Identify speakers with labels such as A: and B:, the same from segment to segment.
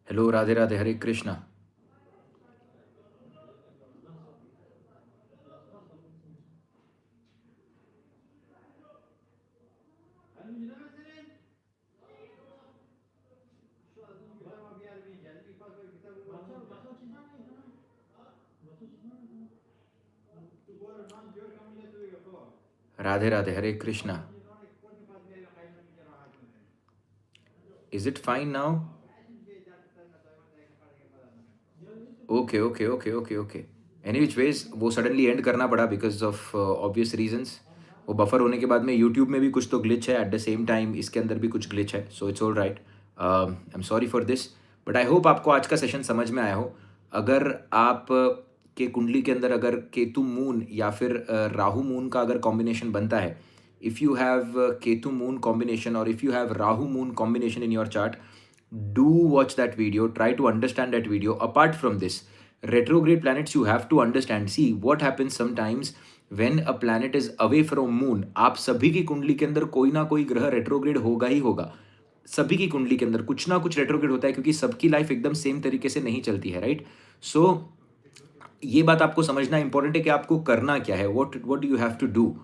A: Hello, Radhe Radhe, Hare Krishna. Radhe Radhe, Hare Krishna. Is it fine now? Okay okay okay okay okay. Any which veg वो suddenly and करना पड़ा because of obvious reasons. वो buffer होने के बाद में यूट्यूब में भी कुछ तो ग्लिच है, एट द सेम टाइम इसके अंदर भी कुछ ग्लिच है, so it's all right. I am sorry for this, but I hope आपको आज का सेशन समझ में आया हो। अगर आप के कुंडली के अंदर अगर केतु मून या फिर राहु मून का अगर कॉम्बिनेशन बनता है, if you have Ketu moon combination और if you have Rahu moon combination in your chart, do watch that video, try to understand that video. Apart from this, retrograde planets you have to understand. See what happens sometimes when a planet is away from moon. आप सभी की कुंडली के अंदर कोई ना कोई ग्रह रेट्रोग्रेड होगा ही होगा। सभी की कुंडली के अंदर कुछ ना कुछ रेट्रोग्रेड होता है, क्योंकि सबकी लाइफ एकदम सेम तरीके से नहीं चलती है, राइट? सो ये बात आपको समझना इंपॉर्टेंट है कि आपको करना क्या है, what do you have to do.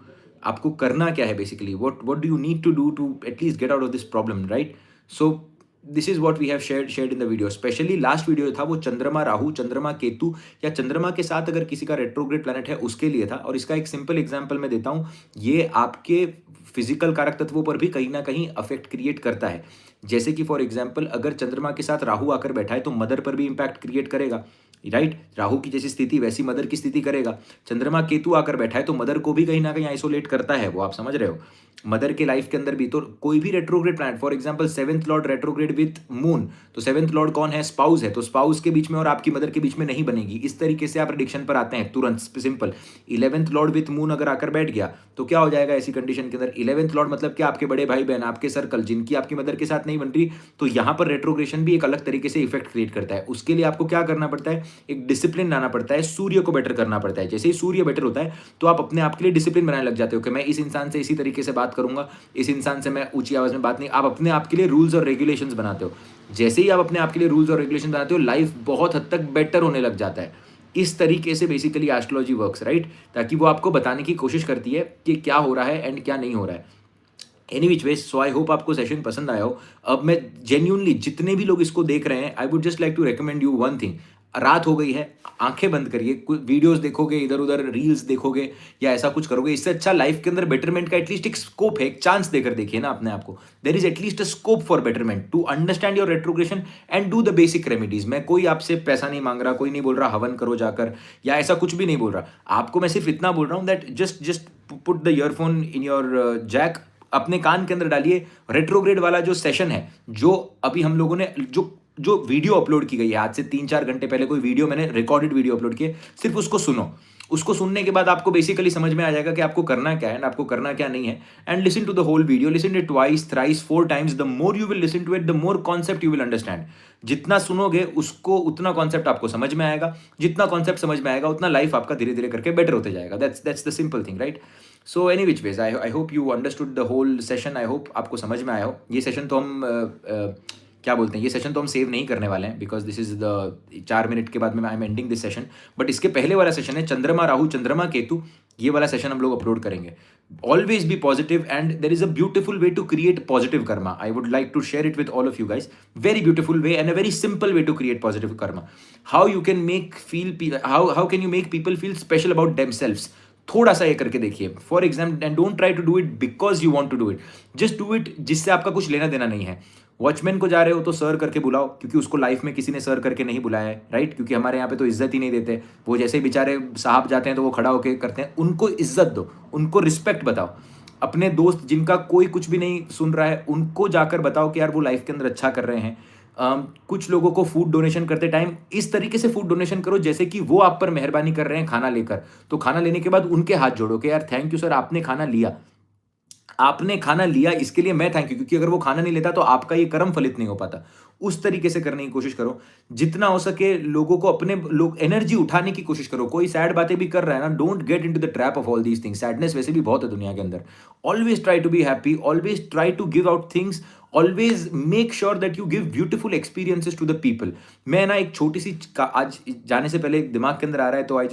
A: आपको करना क्या है basically, what do you need to do to at least get out of this problem, right? So this is what we have shared in the video. Specially last video था वो चंद्रमा राहु, चंद्रमा केतु या चंद्रमा के साथ अगर किसी का रेट्रोग्रेड प्लैनेट है उसके लिए था। और इसका एक सिंपल एग्जांपल मैं देता हूँ। ये आपके फिजिकल कारक तत्वों पर भी कहीं ना कहीं अफेक्ट क्रिएट करता है। जैसे कि फॉर एग्जाम्पल अगर चंद्रमा के साथ राहु आकर बैठा है तो मदर पर भी इंपैक्ट क्रिएट करेगा, राइट? राहु की जैसी स्थिति वैसी मदर की स्थिति करेगा। चंद्रमा केतु आकर बैठा है तो मदर को भी कहीं ना कहीं आइसोलेट करता है, वो आप समझ रहे हो। मदर के लाइफ के अंदर भी तो कोई भी retrograde planet, for example seventh Lord retrograde with moon, तो सेवेंथ लॉर्ड कौन है? स्पाउस है। तो स्पाउस के बीच में और आपकी मदर के बीच में नहीं बनेगी। इस तरीके से आप प्रेडिक्शन पर आते हैं तुरंत, simple. Eleventh Lord with moon अगर आकर बैठ गया तो क्या हो जाएगा ऐसी कंडीशन के अंदर? इलेवेंथ लॉर्ड मतलब क्या? आपके बड़े भाई बहन, आपके सर्कल, जिनकी आपकी मदर के साथ नहीं बन रही, तो यहां पर रेट्रोग्रेशन भी एक अलग तरीके से इफेक्ट क्रिएट करता है। उसके लिए आपको क्या करना पड़ता है? एक डिसिप्लिन लाना पड़ता है, सूर्य को बेटर करना पड़ता है। जैसे ही सूर्य बेटर होता है तो आप अपने आप के लिए डिसिप्लिन बनाने लग जाते हो कि मैं इस इंसान से इसी तरीके से बात करूंगा, इस इंसान से मैं ऊंची आवाज में बात नहीं। आप अपने आप के लिए रूल्स और रेगुलेशंस बनाते हो। जैसे ही आप अपने आप के लिए रूल्स और रेगुलेशन बनाते हो, लाइफ बहुत हद तक बेटर होने लग जाता है। इस तरीके से बेसिकली एस्ट्रोलॉजी वर्क्स, राइट? ताकि वो आपको बताने की कोशिश करती है कि क्या हो रहा है एंड क्या नहीं हो रहा है। Any which veg, so I hope आपको सेशन पसंद आया हो। अब मैं जेन्यूनली जितने भी लोग इसको देख रहे हैं, I would just like to recommend you one thing. रात हो गई है, आंखें बंद करिए, कुछ वीडियोस देखोगे, इधर उधर रील्स देखोगे या ऐसा कुछ करोगे, इससे अच्छा लाइफ के अंदर बेटरमेंट का एटलीस्ट एक स्कोप है, एक चांस देकर देखिए ना अपने आप को। There is at least a scope for betterment to understand your retrogression and do the basic remedies. मैं कोई आपसे पैसा नहीं मांग रहा, कोई नहीं बोल रहा हवन करो जाकर, या ऐसा कुछ भी नहीं बोल रहा आपको। मैं सिर्फ इतना बोल रहा हूँ that just just put the earphone in your jack, अपने कान के अंदर डालिए। रेट्रोग्रेड वाला जो सेशन है, जो अभी हम लोगों ने जो जो वीडियो अपलोड की गई है आज से 3-4 घंटे पहले, कोई वीडियो मैंने रिकॉर्डेड वीडियो अपलोड की है, सिर्फ उसको सुनो। उसको सुनने के बाद आपको बेसिकली समझ में आ जाएगा कि आपको करना क्या है एंड आपको करना क्या नहीं है। And listen to the whole video, listen it twice, thrice, 4 times. The more you will listen to it, the more concept you will understand. जितना सुनोगे उसको उतना कॉन्सेप्ट आपको समझ में आएगा, जितना कॉन्सेप्ट समझ में आएगा उतना लाइफ आपका धीरे धीरे करके बेटर होते जाएगा। That's the simple thing, right? So any which ways, I hope you understood the whole session. I hope आपको समझ में आया हो। ये सेशन तो हम क्या बोलते हैं, ये सेशन तो हम सेव नहीं करने वाले हैं because this is the 4 minute के बाद में I am ending this session. But इसके पहले वाला सेशन है चंद्रमा राहु, चंद्रमा केतु, ये वाला सेशन हम लोग अपलोड करेंगे। Always be positive and there is a beautiful way to create positive karma. I would like to share it with all of you guys. Very beautiful way and a very simple way to create positive karma. How you can make feel, how can you make people feel special about themselves. थोड़ा सा ये करके देखिए for example, and don't try to do it because you want to do it, just do it जिससे आपका कुछ लेना देना नहीं है। वॉचमैन को जा रहे हो तो सर करके बुलाओ, क्योंकि उसको लाइफ में किसी ने सर करके नहीं बुलाया है, राइट? क्योंकि हमारे यहाँ पे तो इज्जत ही नहीं देते। वो जैसे ही बेचारे साहब जाते हैं तो वो खड़ा होकर करते हैं। उनको इज्जत दो, उनको रिस्पेक्ट बताओ। अपने दोस्त जिनका कोई कुछ भी नहीं सुन रहा है, उनको जाकर बताओ कि यार वो लाइफ के अंदर अच्छा कर रहे हैं। कुछ लोगों को फूड डोनेशन करते टाइम इस तरीके से फूड डोनेशन करो जैसे कि वो आप पर मेहरबानी कर रहे हैं खाना लेकर। तो खाना लेने के बाद उनके हाथ जोड़ो कि यार थैंक यू सर, आपने खाना लिया, आपने खाना लिया, इसके लिए मैं थैंक यू, क्योंकि अगर वो खाना नहीं लेता तो आपका ये कर्म फलित नहीं हो पाता। उस तरीके से करने की कोशिश करो। जितना हो सके लोगों को अपने लोग एनर्जी उठाने की कोशिश करो। कोई सैड बातें भी कर रहा है ना, don't get into the trap of all these things. Sadness वैसे भी बहुत है दुनिया के अंदर। Always try to be happy, always try to give out things, always make sure that you give beautiful experiences to the people. मैं ना एक छोटी सी आज जाने से पहले दिमाग के अंदर आ रहा है, तो I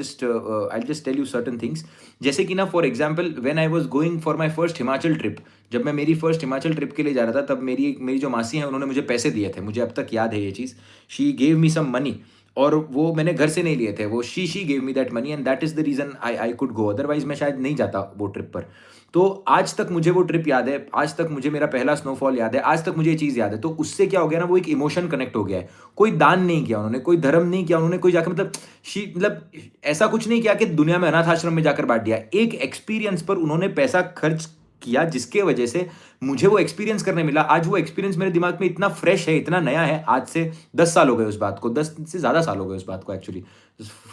A: just tell you certain things. जैसे कि ना for example when I was going for my first Himachal trip, जब मैं मेरी फर्स्ट हिमाचल ट्रिप के लिए जा रहा था, तब मेरी जो मासी हैं उन्होंने मुझे पैसे दिए थे, मुझे अब तक याद है ये चीज़। She gave me some money, और वो मैंने घर से नहीं लिए थे, वो she gave me that money, and that is the reason I could go, otherwise मैं शायद नहीं जाता वो ट्रिप पर। तो आज तक मुझे वो ट्रिप याद है, आज तक मुझे मेरा पहला स्नोफॉल याद है, आज तक मुझे ये चीज़ याद है। तो उससे क्या हो गया ना, वो एक इमोशन कनेक्ट हो गया है। कोई दान नहीं किया उन्होंने, कोई धर्म नहीं किया उन्होंने, कोई जाकर मतलब ऐसा कुछ नहीं किया कि दुनिया में अनाथ आश्रम में जाकर बांट दिया। एक एक्सपीरियंस पर उन्होंने पैसा खर्च किया, जिसके वजह से मुझे वो एक्सपीरियंस करने मिला। आज वो एक्सपीरियंस मेरे दिमाग में इतना फ्रेश है, इतना नया है। आज से 10 साल हो गए उस बात को, 10 से ज़्यादा साल हो गए उस बात को, एक्चुअली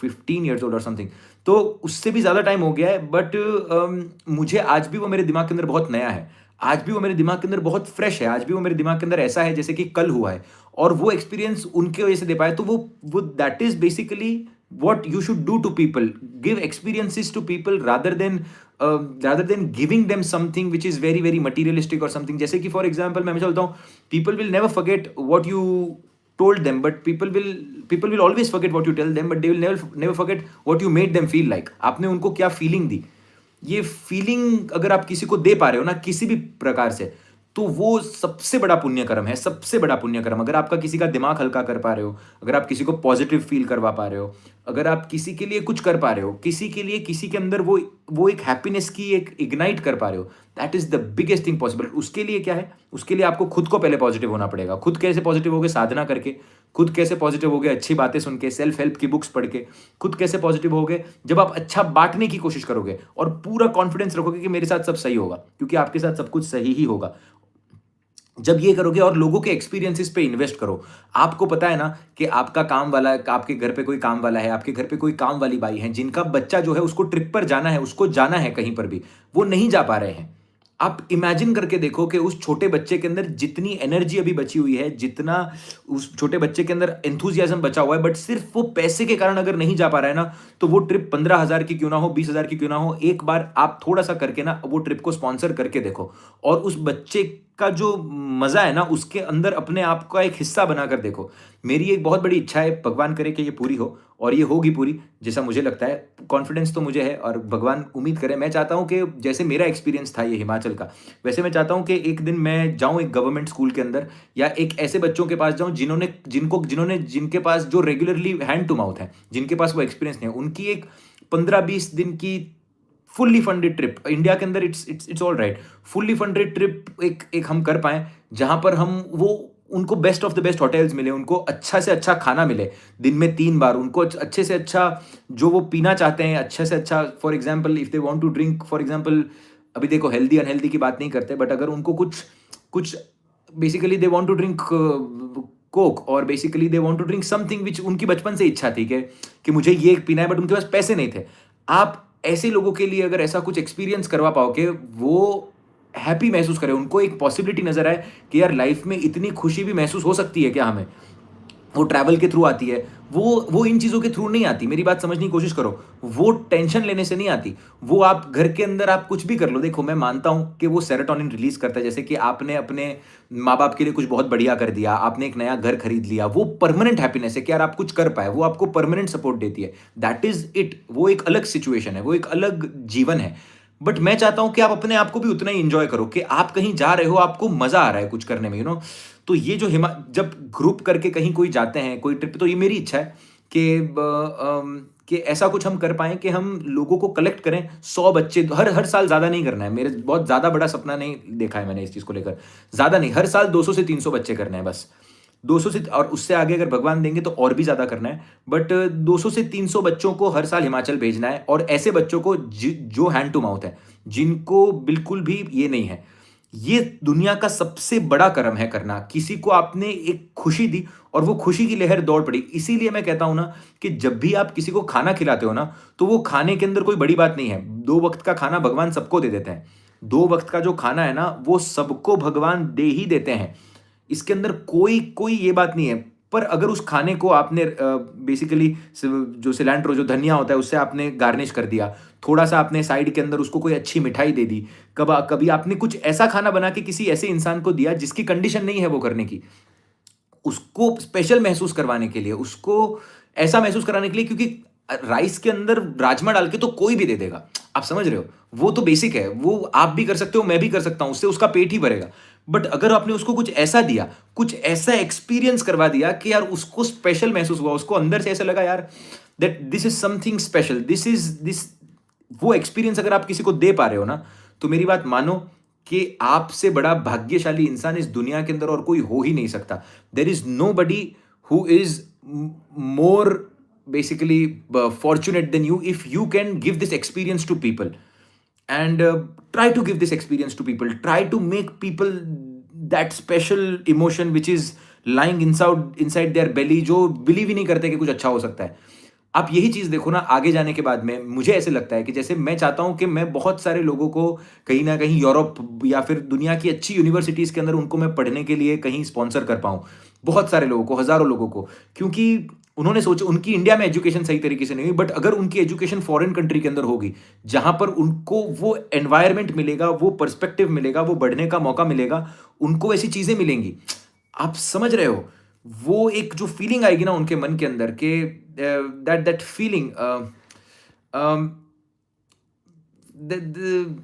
A: 15 ईयर्स ओल्ड और समथिंग। तो उससे भी ज़्यादा टाइम हो गया है, बट मुझे आज भी वो मेरे दिमाग के अंदर बहुत नया है। आज भी वो मेरे दिमाग के अंदर बहुत फ्रेश है। आज भी वो मेरे दिमाग के अंदर ऐसा है जैसे कि कल हुआ है। और वो एक्सपीरियंस उनके वजह से दे पाए, तो वो that is basically what you should do to people. Give experiences to people rather than giving them something which is very very materialistic or something. जैसे कि for example मैं चलता हूँ, people will never forget what you told them, but people will always forget what you tell them, but they will never forget what you made them feel like. आपने उनको क्या feeling दी। ये feeling अगर आप किसी को दे पा रहे हो ना, किसी भी प्रकार से, तो वो सबसे बड़ा पुण्य कर्म है, सबसे बड़ा पुण्य कर्म। अगर आपका किसी का दिमाग हल्का कर पा रहे हो, अगर आप किसी को पॉजिटिव फील करवा पा रहे हो, अगर आप किसी के लिए कुछ कर पा रहे हो, किसी के लिए, किसी के अंदर वो एक हैप्पीनेस की एक इग्नाइट कर पा रहे हो, that is the biggest thing possible. उसके लिए क्या है, उसके लिए आपको खुद को पहले पॉजिटिव होना पड़ेगा। खुद कैसे पॉजिटिव होगे? साधना करके। खुद कैसे पॉजिटिव होगे? अच्छी बातें सुन के, सेल्फ हेल्प की बुक्स पढ़ के। खुद कैसे पॉजिटिव होगे? जब आप अच्छा बांटने की कोशिश करोगे और पूरा कॉन्फिडेंस रखोगे कि मेरे साथ सब सही होगा, क्योंकि आपके साथ सब कुछ सही ही होगा। जब ये करोगे और लोगों के एक्सपीरियंसेस पे इन्वेस्ट करो। आपको पता है ना कि आपका काम वाला, आपके घर पे कोई काम वाला है, आपके घर पे कोई काम वाली बाई है, जिनका बच्चा जो है उसको ट्रिप पर जाना है, उसको जाना है कहीं पर भी, वो नहीं जा पा रहे हैं। आप इमेजिन करके देखो कि उस छोटे बच्चे के अंदर जितनी एनर्जी अभी बची हुई है, जितना उस छोटे बच्चे के अंदर एंथुसियाज्म बचा हुआ है, बट सिर्फ वो पैसे के कारण अगर नहीं जा पा रहा है ना, तो वो ट्रिप 15,000 की क्यों ना हो, 20,000 की क्यों ना हो, एक बार आप थोड़ा सा करके ना वो ट्रिप को स्पॉन्सर करके देखो, और उस बच्चे का जो मजा है ना, उसके अंदर अपने आप का एक हिस्सा बनाकर देखो। मेरी एक बहुत बड़ी इच्छा है, भगवान करे कि ये पूरी हो, और ये होगी पूरी, जैसा मुझे लगता है। कॉन्फिडेंस तो मुझे है, और भगवान उम्मीद करे। मैं चाहता हूँ कि जैसे मेरा एक्सपीरियंस था ये हिमाचल का, वैसे मैं चाहता हूँ कि एक दिन मैं जाऊँ एक गवर्नमेंट स्कूल के अंदर, या एक ऐसे बच्चों के पास जाऊँ जिनके पास जो रेगुलरली हैंड टू माउथ है, जिनके पास वो एक्सपीरियंस नहीं है, उनकी एक 15-20 दिन की फुल्ली फंडेड ट्रिप इंडिया के अंदर, it's all right, fully funded trip एक हम कर पाएं, जहां पर हम वो उनको best of the best hotels मिले, उनको अच्छा से अच्छा खाना मिले दिन में 3 बार, उनको अच्छे से अच्छा जो वो पीना चाहते हैं, अच्छे से अच्छा, for example if they want to drink, for example अभी देखो हेल्दी अनहेल्दी की बात नहीं करते, बट अगर उनको कुछ कुछ basically they want to drink coke, और basically they want to drink something which उनकी बचपन से इच्छा थी कि मुझे ये पीना है, बट उनके पास पैसे नहीं थे। आप ऐसे लोगों के लिए अगर ऐसा कुछ एक्सपीरियंस करवा पाओगे, वो हैप्पी महसूस करें, उनको एक पॉसिबिलिटी नजर आए कि यार लाइफ में इतनी खुशी भी महसूस हो सकती है क्या हमें, वो ट्रैवल के थ्रू आती है, वो इन चीज़ों के थ्रू नहीं आती। मेरी बात समझने की कोशिश करो। वो टेंशन लेने से नहीं आती। वो आप घर के अंदर आप कुछ भी कर लो। देखो, मैं मानता हूं कि वो सेरोटोनिन रिलीज करता है, जैसे कि आपने अपने माँ बाप के लिए कुछ बहुत बढ़िया कर दिया, आपने एक नया घर खरीद लिया, वो परमानेंट हैप्पीनेस है कि यार आप कुछ कर पाए, वो आपको परमानेंट सपोर्ट देती है। That is it. वो एक अलग सिचुएशन है, वो एक अलग जीवन है। बट मैं चाहता हूं कि आप अपने आप को भी उतना ही इंजॉय करो कि आप कहीं जा रहे हो, आपको मजा आ रहा है कुछ करने में, तो ये जो जब ग्रुप करके कहीं कोई जाते हैं, कोई ट्रिप, तो ये मेरी इच्छा है कि ऐसा कुछ हम कर पाएं कि हम लोगों को कलेक्ट करें। 100 बच्चे हर साल, ज्यादा नहीं करना है, मेरे बहुत ज्यादा बड़ा सपना नहीं देखा है मैंने इस चीज को लेकर, ज्यादा नहीं, हर साल 200 से 300 बच्चे करने हैं बस। 200 से, और उससे आगे अगर भगवान देंगे तो और भी ज्यादा करना है, बट 200 से 300 बच्चों को हर साल हिमाचल भेजना है, और ऐसे बच्चों को जो हैंड टू माउथ है, जिनको बिल्कुल भी ये नहीं है। ये दुनिया का सबसे बड़ा कर्म है करना। किसी को आपने एक खुशी दी और वो खुशी की लहर दौड़ पड़ी। इसीलिए मैं कहता हूं ना कि जब भी आप किसी को खाना खिलाते हो ना, तो वो खाने के अंदर कोई बड़ी बात नहीं है। 2 वक्त का खाना भगवान सबको दे देते हैं। 2 वक्त का जो खाना है ना, वो सबको भगवान दे ही देते हैं। इसके अंदर कोई ये बात नहीं है। पर अगर उस खाने को आपने बेसिकली जो सिलेंट्रो जो धनिया होता है उससे आपने गार्निश कर दिया, थोड़ा-सा आपने साइड के अंदर उसको कोई अच्छी मिठाई दे दी, कभी आपने कुछ ऐसा खाना बना के किसी ऐसे इंसान को दिया जिसकी कंडीशन नहीं है वो करने की, उसको स्पेशल महसूस करवाने के लिए, उसको ऐसा महसूस कराने के लिए, क्योंकि राइस के अंदर राजमा डाल के तो कोई भी दे देगा। आप समझ रहे हो? वो तो बेसिक है, वो आप भी कर सकते हो, मैं भी कर सकता हूँ, उससे उसका पेट ही भरेगा। बट अगर आपने उसको कुछ ऐसा दिया, कुछ ऐसा एक्सपीरियंस करवा दिया कि यार उसको स्पेशल महसूस हुआ, उसको अंदर से ऐसा लगा यार that this is something special, this वो एक्सपीरियंस अगर आप किसी को दे पा रहे हो ना, तो मेरी बात मानो कि आपसे बड़ा भाग्यशाली इंसान इस दुनिया के अंदर और कोई हो ही नहीं सकता। There is nobody who is more basically fortunate than you if you can give this experience to people, and try to give this experience to people, try to make people that special emotion which is lying inside their belly, जो believe ही नहीं करते कि कुछ अच्छा हो सकता है। आप यही चीज़ देखो ना, आगे जाने के बाद में मुझे ऐसे लगता है कि जैसे मैं चाहता हूँ कि मैं बहुत सारे लोगों को कहीं न कहीं यूरोप या फिर दुनिया की अच्छी यूनिवर्सिटीज़ के अंदर उनको मैं पढ़ने के लिए कहीं स्पॉन्सर कर पाऊँ। बहुत सारे लोगों को, हज़ारों लोगों को। क्योंकि उन्होंने सोचा उनकी इंडिया में एजुकेशन सही तरीके से नहीं हुई, बट अगर उनकी एजुकेशन फॉरेन कंट्री के अंदर होगी, जहाँ पर उनको वो एनवायरनमेंट मिलेगा, वो पर्सपेक्टिव मिलेगा, वो बढ़ने का मौका मिलेगा, उनको ऐसी चीज़ें मिलेंगी। आप समझ रहे हो? वो एक जो फीलिंग आएगी ना उनके मन के अंदर कि that feeling,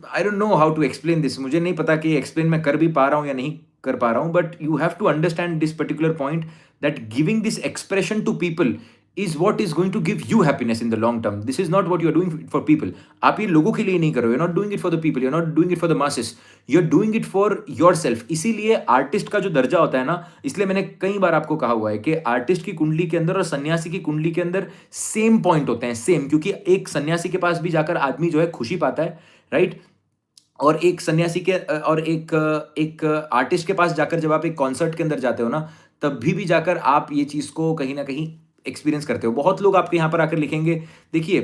A: I don't know how to explain this. मुझे नहीं पता कि एक्सप्लेन मैं कर भी पा रहा हूँ या नहीं कर पा रहा हूँ, but you have to understand this particular point that giving this expression to people is what is going to give you happiness in the long term. This is not what you are doing for people. आप ये लोगों के लिए नहीं कर रहे हो, you are not doing it for the people, you are not doing it for the masses, you are doing it for your self. इसीलिए आर्टिस्ट का जो दर्जा होता है ना, इसलिए मैंने कई बार आपको कहा हुआ है कि आर्टिस्ट की कुंडली के अंदर और सन्यासी की कुंडली के अंदर सेम पॉइंट होते हैं, सेम। क्योंकि एक सन्यासी के पास भी जाकर आदमी जो है खुशी पाता है, राइट? और एक सन्यासी के और एक आर्टिस्ट के पास जाकर जब आप एक कॉन्सर्ट के अंदर जाते हो ना, तब भी जाकर आप ये चीज़ को कहीं न कहीं एक्सपीरियंस करते हो। बहुत लोग आपके यहाँ पर आकर लिखेंगे, देखिए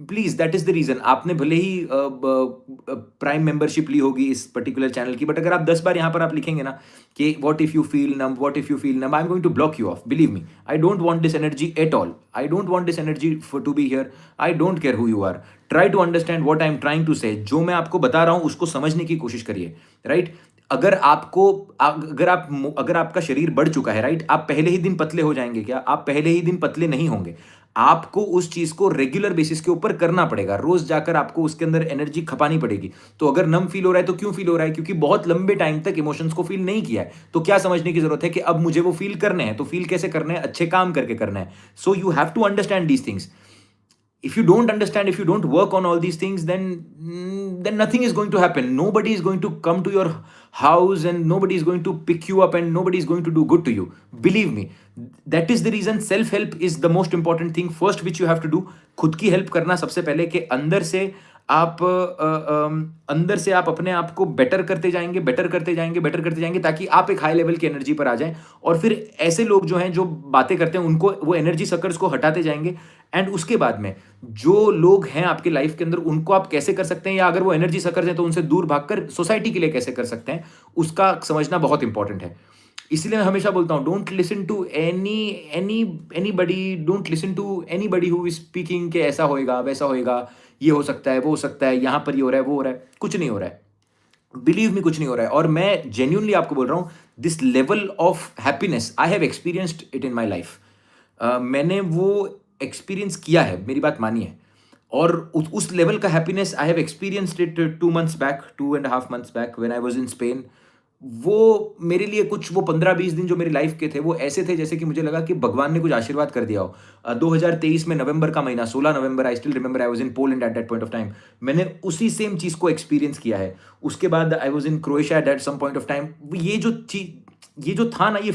A: please that is the reason, आपने भले ही प्राइम मेंबरशिप ली होगी इस पर्टिकुलर चैनल की, बट अगर आप 10 बार यहाँ पर आप लिखेंगे ना कि what if you feel numb, what if you feel numb, I am going to block you off, believe me. I don't want this energy at all. I don't want this energy for to be here. I don't care who you are. Try to understand what I am trying to say. जो मैं आपको बता रहा हूँ उसको समझने की कोशिश करिए, राइट? अगर आपको अगर आपका शरीर बढ़ चुका है, राइट, आप पहले ही दिन पतले हो जाएंगे क्या? आप पहले ही दिन पतले नहीं होंगे। आपको उस चीज को रेगुलर बेसिस के ऊपर करना पड़ेगा, रोज जाकर आपको उसके अंदर एनर्जी खपानी पड़ेगी। तो अगर नम फील हो रहा है तो क्यों फील हो रहा है? क्योंकि बहुत लंबे टाइम तक इमोशंस को फील नहीं किया है। तो क्या समझने की जरूरत है कि अब मुझे वो फील करने हैं। तो फील कैसे करने हैं? अच्छे काम करके करना है। So you have to understand these things. If you don't understand, if you don't work on all these things, then nothing is going to happen. Nobody is going to come to your house, and nobody is going to pick you up, and nobody is going to do good to you. Believe me, that is the reason self help is the most important thing first which you have to do. खुद की help करना सबसे पहले, कि अंदर से आप अपने आप को बेटर करते जाएंगे, बेटर करते जाएंगे, बेटर करते जाएंगे, ताकि आप एक हाई लेवल की एनर्जी पर आ जाएं। और फिर ऐसे लोग जो हैं जो बातें करते हैं उनको, वो एनर्जी सकर्स को हटाते जाएंगे। एंड उसके बाद में जो लोग हैं आपके लाइफ के अंदर, उनको आप कैसे कर सकते हैं, या अगर वो एनर्जी सकर्स हैं तो उनसे दूर भागकर सोसाइटी के लिए कैसे कर सकते हैं, उसका समझना बहुत इंपॉर्टेंट है। इसलिए मैं हमेशा बोलता हूँ, don't listen to anybody, don't listen to anybody who is speaking कि ऐसा होएगा, वैसा होएगा, ये हो सकता है, वो हो सकता है, यहाँ पर ये हो रहा है, वो हो रहा है। कुछ नहीं हो रहा है, बिलीव मी, कुछ नहीं हो रहा है। और मैं जेन्युइनली आपको बोल रहा हूँ, this level of happiness I have experienced it in my life. मैंने वो एक्सपीरियंस किया है, मेरी बात मानिए। और उस लेवल का happiness I have experienced it 2 months back, 2.5 months back, when I was in Spain. वो मेरे लिए कुछ, वो 15-20 दिन जो मेरी लाइफ के थे, वो ऐसे थे जैसे कि मुझे लगा कि भगवान ने कुछ आशीर्वाद कर दिया हो। 2023 में नवंबर का महीना, 16 नवंबर, I still remember, I was in Poland at that point of time. मैंने उसी सेम चीज़ को एक्सपीरियंस किया है। उसके बाद I was in Croatia at some point of time. ये जो था ना, ये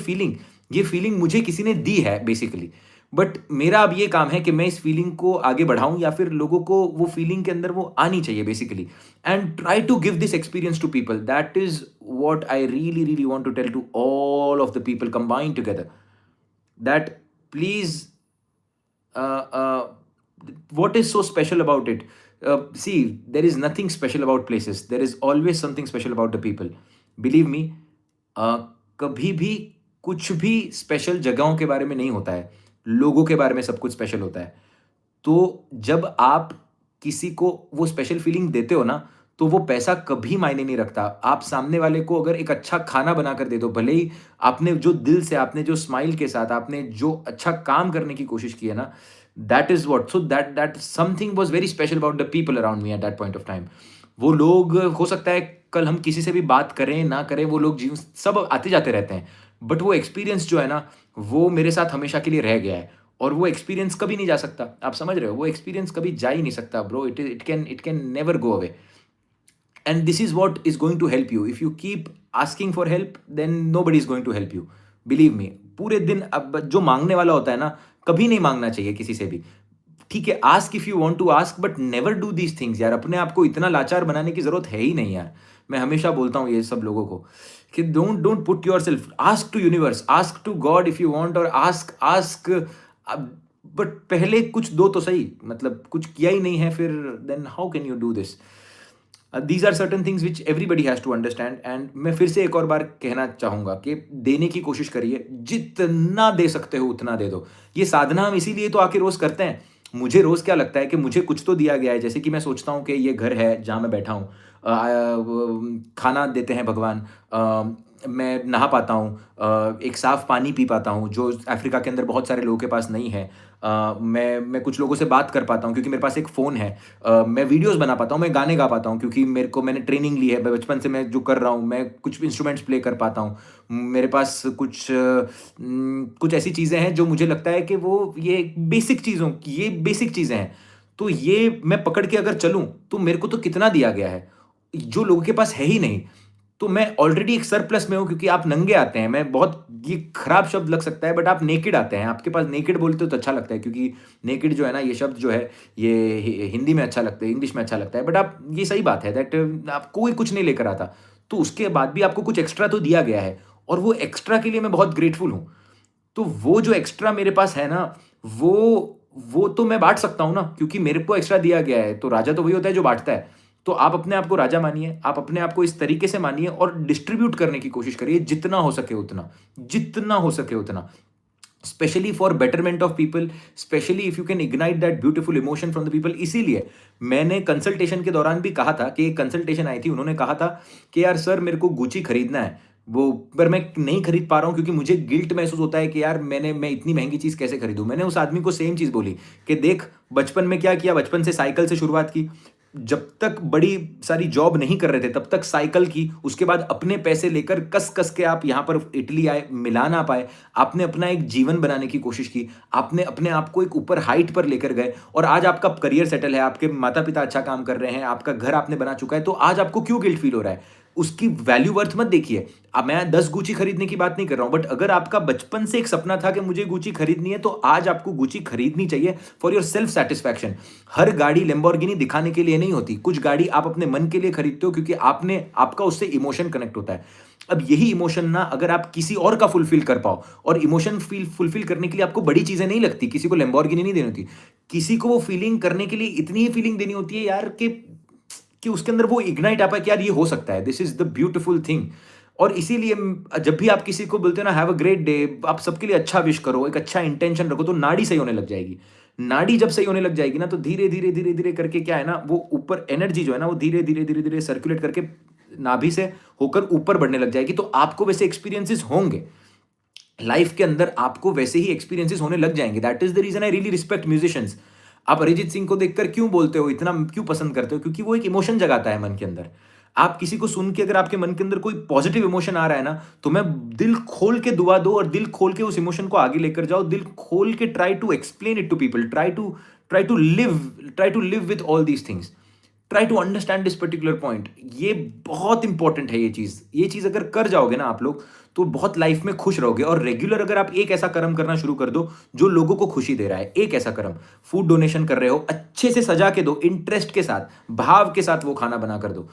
A: फीलिंग मुझे किसी ने दी है बेसिकली। बट मेरा अब ये काम है कि मैं इस फीलिंग को आगे बढ़ाऊं, या फिर लोगों को वो फीलिंग के अंदर वो आनी चाहिए basically, and try to give this experience to people. That is what I really want to tell to all of the people combined together, that please, what is so special about it? See, there is nothing special about places. There is always something special about the people. Believe me, कभी भी कुछ भी special जगहों के बारे में नहीं होता है, लोगों के बारे में सब कुछ स्पेशल होता है। तो जब आप किसी को वो स्पेशल फीलिंग देते हो ना, तो वो पैसा कभी मायने नहीं रखता। आप सामने वाले को अगर एक अच्छा खाना बनाकर दे दो, भले ही आपने जो दिल से, आपने जो स्माइल के साथ, आपने जो अच्छा काम करने की कोशिश की है ना, that is what so that something was very special about the people around me at that point of time. वो लोग हो सकता है कल हम किसी से भी बात करें, ना करें, वो लोग जीव सब आते-जाते रहते हैं। बट वो एक्सपीरियंस जो है ना, वो मेरे साथ हमेशा के लिए रह गया है। और वो एक्सपीरियंस कभी नहीं जा सकता। आप समझ रहे हो? वो एक्सपीरियंस कभी जा ही नहीं सकता bro. It can never go away. And this is what is going to help you. If you keep asking for help, then nobody is going to help you. Believe me. पूरे दिन अब जो मांगने वाला होता है ना, कभी नहीं मांगना चाहिए किसी से भी। ठीक है, ask if you want to ask, but never do these things यार। अपने आप को इतना लाचार बनाने की जरूरत है ही नहीं यार। मैं हमेशा बोलता हूँ ये सब लोगों को कि don't don't put yourself, ask to universe, ask to God if you want, और आस्क आस्क। बट पहले कुछ दो तो सही, मतलब कुछ किया ही नहीं है फिर, then how can you do this? These are certain things which everybody has to understand. And मैं फिर से एक और बार कहना चाहूंगा कि देने की कोशिश करिए, जितना दे सकते हो उतना दे दो। ये साधना हम इसीलिए तो आके रोज करते हैं। मुझे रोज क्या लगता है कि मुझे कुछ तो दिया गया है। जैसे कि मैं सोचता हूँ कि ये घर है जहाँ मैं बैठा हूँ, खाना देते हैं भगवान, मैं नहा पाता हूँ, एक साफ पानी पी पाता हूँ जो अफ्रीका के अंदर बहुत सारे लोगों के पास नहीं है। मैं कुछ लोगों से बात कर पाता हूँ क्योंकि मेरे पास एक फ़ोन है। मैं वीडियोज़ बना पाता हूँ, मैं गाने गा पाता हूँ क्योंकि मैंने ट्रेनिंग ली है। बचपन से मैं जो कर रहा हूँ, मैं कुछ इंस्ट्रूमेंट्स प्ले कर पाता हूँ। मेरे पास कुछ ऐसी चीज़ें हैं जो मुझे लगता है कि ये बेसिक चीज़ें हैं। तो ये मैं पकड़ के अगर चलूँ, तो मेरे को तो कितना दिया गया है, जो लोगों के पास है ही नहीं। तो मैं ऑलरेडी एक सरप्लस में हूँ क्योंकि आप नंगे आते हैं। मैं बहुत, ये खराब शब्द लग सकता है, बट आप नेकेड आते हैं। आपके पास नेकेड बोलते हो तो अच्छा लगता है क्योंकि नेकेड जो है ना, ये शब्द जो है, ये हिंदी में अच्छा लगता है, इंग्लिश में अच्छा लगता है। बट आप, ये सही बात है दैट आप कोई कुछ नहीं लेकर आता, तो उसके बाद भी आपको कुछ एक्स्ट्रा तो दिया गया है, और वो एक्स्ट्रा के लिए मैं बहुत ग्रेटफुल हूँ। तो वो जो एक्स्ट्रा मेरे पास है ना, वो तो मैं बाँट सकता हूँ ना, क्योंकि मेरे को एक्स्ट्रा दिया गया है। तो राजा तो वही होता है जो बाँटता है। तो आप अपने आप को राजा मानिए, आप अपने आप को इस तरीके से मानिए और डिस्ट्रीब्यूट करने की कोशिश करिए जितना हो सके उतना, जितना हो सके उतना। Specially for betterment of people, specially if you can ignite that beautiful emotion from the people. इसीलिए मैंने कंसल्टेशन के दौरान भी कहा था कि एक कंसल्टेशन आई थी, उन्होंने कहा था कि यार सर, मेरे को गुची खरीदना है, वो पर मैं नहीं खरीद पा रहा हूँ क्योंकि मुझे गिल्ट महसूस होता है कि यार मैं इतनी महंगी चीज़ कैसे खरीदूँ। मैंने उस आदमी को सेम चीज़ बोली कि देख, बचपन में क्या किया, बचपन से साइकिल से शुरुआत की, जब तक बड़ी सारी जॉब नहीं कर रहे थे तब तक साइकिल की, उसके बाद अपने पैसे लेकर कस कस के आप यहाँ पर इटली आए, मिलान आ पाए, आपने अपना एक जीवन बनाने की कोशिश की, आपने अपने आप को एक ऊपर हाइट पर लेकर गए, और आज आपका करियर सेटल है, आपके माता पिता अच्छा काम कर रहे हैं, आपका घर आपने बना चुका है, तो आज आपको क्यों गिल्ट फील हो रहा है? उसकी वैल्यू वर्थ मत देखिए। अब मैं 10 गुची खरीदने की बात नहीं कर रहा हूं, बट अगर आपका बचपन से एक सपना था कि मुझे गुची खरीदनी है, तो आज आपको गुची खरीदनी चाहिए फॉर योर सेल्फ सेटिस्फैक्शन। हर गाड़ी लैम्बोर्गिनी दिखाने के लिए नहीं होती, कुछ गाड़ी आप अपने मन के लिए खरीदते हो क्योंकि आपका उससे इमोशन कनेक्ट होता है। अब यही इमोशन ना अगर आप किसी और का फुलफिल कर पाओ, और इमोशन फुलफिल करने के लिए आपको बड़ी चीजें नहीं लगती, किसी को लैम्बोर्गिनी नहीं देनी होती, किसी को वो फीलिंग करने के लिए इतनी ही फीलिंग देनी होती है यार कि उसके अंदर वो इग्नाइट आ पाए कि यार ये हो सकता है। This is the beautiful thing. और इसीलिए जब भी आप किसी को बोलते हो ना हैव अ ग्रेट डे, आप सबके लिए अच्छा विश करो, एक अच्छा इंटेंशन रखो, तो नाड़ी सही होने लग जाएगी। नाड़ी जब सही होने लग जाएगी ना, तो धीरे धीरे धीरे धीरे करके क्या है ना, वो ऊपर एनर्जी जो है ना, वो धीरे धीरे धीरे धीरे सर्कुलेट करके नाभि से होकर ऊपर बढ़ने लग जाएगी। तो आपको वैसे एक्सपीरियंसेस होंगे लाइफ के अंदर, आपको वैसे ही एक्सपीरियंसेस होने लग जाएंगे। That is the reason I really respect musicians. आप अरिजीत सिंह को देखकर क्यों बोलते हो, इतना क्यों पसंद करते हो? क्योंकि वो एक इमोशन जगाता है मन के अंदर। आप किसी को सुन के अगर आपके मन के अंदर कोई पॉजिटिव इमोशन आ रहा है ना, तो मैं दिल खोल के दुआ दो और दिल खोल के उस इमोशन को आगे लेकर जाओ, दिल खोल के try to explain it to people, try to live with all these things, try to understand this particular point. ये बहुत इंपॉर्टेंट है। ये चीज अगर कर जाओगे ना आप लोग, तो बहुत लाइफ में खुश रहोगे। और रेगुलर अगर आप एक ऐसा कर्म करना शुरू कर दो जो लोगों को खुशी दे रहा है, एक ऐसा कर्म, फूड डोनेशन कर रहे हो, अच्छे से सजा के दो, इंटरेस्ट के साथ, भाव के साथ वो खाना बना कर दो।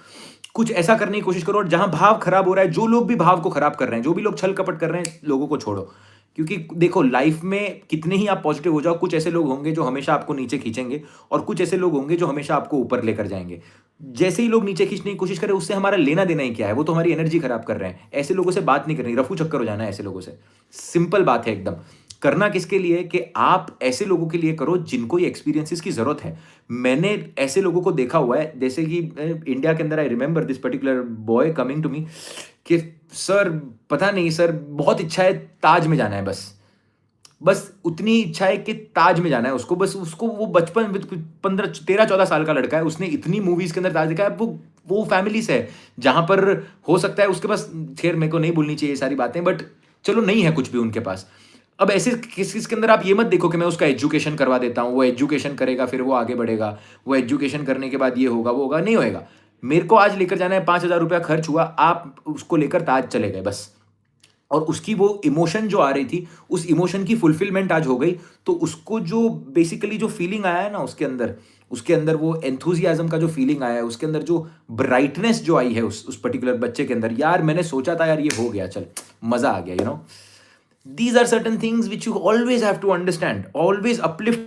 A: कुछ ऐसा करने की कोशिश करो, और जहां भाव खराब हो रहा है, जो लोग भी भाव को खराब कर रहे हैं, जो भी लोग छल कपट कर रहे हैं, लोगों को छोड़ो। क्योंकि देखो, लाइफ में कितने ही आप पॉजिटिव हो जाओ, कुछ ऐसे लोग होंगे जो हमेशा आपको नीचे खींचेंगे, और कुछ ऐसे लोग होंगे जो हमेशा आपको ऊपर लेकर जाएंगे। जैसे ही लोग नीचे खींचने की कोशिश करें, उससे हमारा लेना देना ही क्या है, वो तो हमारी एनर्जी खराब कर रहे हैं। ऐसे लोगों से बात नहीं करनी, रफू चक्कर हो जाना है ऐसे लोगों से। सिंपल बात है एकदम। करना किसके लिए कि आप ऐसे लोगों के लिए करो जिनको ये एक्सपीरियंसेस की जरूरत है। मैंने ऐसे लोगों को देखा हुआ है, जैसे कि इंडिया के अंदर I remember this particular boy coming to me कि सर पता नहीं सर, बहुत इच्छा है ताज में जाना है, बस उतनी इच्छा है कि ताज में जाना है उसको। बस उसको वो बचपन 15 13 14 साल का लड़का है, उसने इतनी मूवीज के अंदर ताज देखा है। वो फैमिली से है जहां पर हो सकता है उसके पास, खैर मेरे को नहीं बोलनी चाहिए ये सारी बातें, बट चलो नहीं है कुछ भी उनके पास। अब ऐसे किस के अंदर आप ये मत देखो कि मैं उसका एजुकेशन करवा देता हूँ, वो एजुकेशन करेगा फिर वो आगे बढ़ेगा, वो एजुकेशन करने के बाद ये होगा वो होगा, नहीं होएगा। मेरे को आज लेकर जाना है, 5,000 रुपया खर्च हुआ, आप उसको लेकर ताज चले गए बस। और उसकी वो इमोशन जो आ रही थी, उस इमोशन की फुलफिलमेंट आज हो गई। तो उसको जो बेसिकली जो फीलिंग आया है ना उसके अंदर वो एंथुजियाज्म का जो फीलिंग आया है, उसके अंदर जो ब्राइटनेस जो आई है उस पर्टिकुलर बच्चे के अंदर, यार मैंने सोचा था यार ये हो गया, चल मजा आ गया, These are certain things which you always have to understand, always uplift